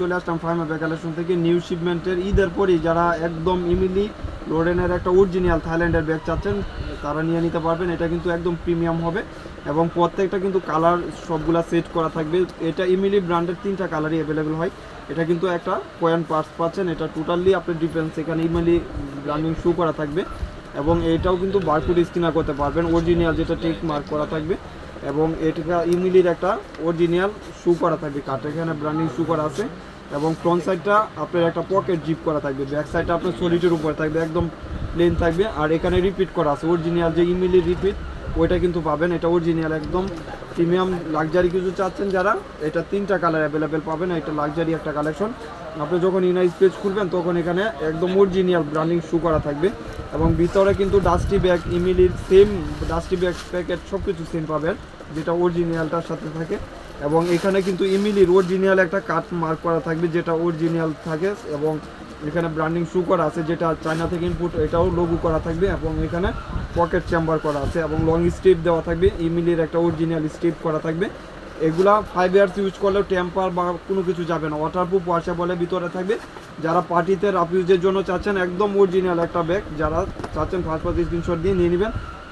চলে আসলাম Faima bag collection থেকে new শিপমেন্টের ঈদের পরই যারা একদম ইমিলি লোরেনের একটা অরিজিনাল থাইল্যান্ডের ব্যাগ চাচ্ছেন তারা নিয়ে নিতে পারবেন। এটা কিন্তু একদম প্রিমিয়াম হবে এবং প্রত্যেকটা কিন্তু কালার সবগুলা সেট করা থাকবে। এটা ইমিলি ব্র্যান্ডের 3টা কালারই অ্যাভেলেবেল হয়। এটা কিন্তু একটা কয়েন পার্টস পাচ্ছেন, এটা টোটালি আপনার ডিফারেন্স, এখানে ইমিলি ব্র্যান্ডিং শু করা থাকবে এবং এটাও কিন্তু বারকোড স্ক্যানার করতে পারবেন, অরিজিনাল যেটা টিক মার্ক করা থাকবে এবং এটা ইমিলির একটা অরিজিনাল শু করা থাকবে কাঠ, এখানে ব্র্যান্ডিং শু করা আছে এবং ফ্রন্ট সাইডটা আপনার একটা পকেট জিপ করা থাকবে, ব্যাক সাইডটা আপনার সলিডের উপরে থাকবে, একদম প্লেন থাকবে। আর এখানে রিপিট করা আছে অরিজিনাল যে ইমিলির রিপিট ওইটা কিন্তু পাবেন, এটা অরিজিনাল একদম প্রিমিয়াম লাক্সারি কিছু চাচ্ছেন যারা, এটা 3টা কালার অ্যাভেলেবেল পাবেন। এটা লাক্সারি একটা কালেকশন, আপনি যখন ইনাইস পেজ খুলবেন তখন এখানে একদম অরিজিনাল ব্র্যান্ডিং শু করা থাকবে এবং ভিতরে কিন্তু ডাস্টি ব্যাগ ইমিলির সেম ডাস্টি ব্যাগ প্যাকেট সব কিছু সেম পাবেন যেটা অরিজিনালটার সাথে থাকে এবং এখানে কিন্তু ইমিলির অরিজিনাল একটা কাট মার্ক করা থাকবে যেটা অরিজিনাল থাকে এবং এখানে ব্র্যান্ডিং শু করা আছে যেটা চায়না থেকে ইনপুট, এটাও লোগো করা থাকবে এবং এখানে পকেট চেম্বার করা আছে এবং লং স্ট্রিপ দেওয়া থাকবে, ইমিলির একটা অরিজিনাল স্ট্রিপ করা থাকবে। এগুলা 5 ইয়ার্স ইউজ করলেও টেম্পার বা কোনো কিছু যাবে না, ওয়াটারপ্রুফ ওয়াশেবলের ভিতরে থাকবে। যারা পার্টিতে রাফ ইউজের জন্য চাচ্ছেন একদম অরিজিনাল একটা ব্যাগ, যারা চাচ্ছেন ফার্স্ট স্ক্রিনশট দিয়ে নিয়ে নেবেন।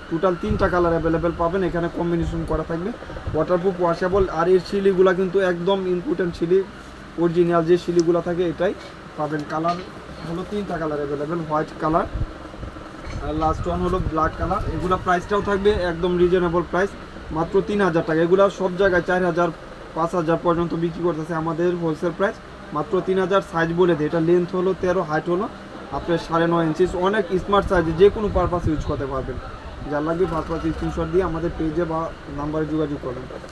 টোটাল 3টা কালার অ্যাভেলেবেল পাবেন, এখানে কম্বিনেশন করা থাকবে, ওয়াটারপ্রুফ ওয়াশেবল। আর এই শিলিগুলা কিন্তু একদম ইম্পর্টেন্ট শিলি, অরিজিনাল যে শিলিগুলা থাকে এটাই পাবেন। কালার হলো 3টা কালার অ্যাভেলেবেল, হোয়াইট কালার আর লাস্ট ওয়ান হলো ব্ল্যাক কালার। এগুলো প্রাইসটাও থাকবে একদম রিজনেবল প্রাইস, মাত্র 3000 টাকা। এগুলো সব জায়গায় 4000 5000 পর্যন্ত বিক্রি করতেছে, আমাদের হোলসেল প্রাইস মাত্র 3000। সাইজ বলে দিই, এটা লেন্থ হলো 13, হাইট হলো আপনার 9.5 ইঞ্চি, অনেক স্মার্ট সাইজে যে কোনো পারপাস ইউজ করতে পারবেন। যার লাগবে ফার্স্ট স্ক্রিনশট দিয়ে আমাদের পেজে বা নাম্বারে যোগাযোগ করবেন।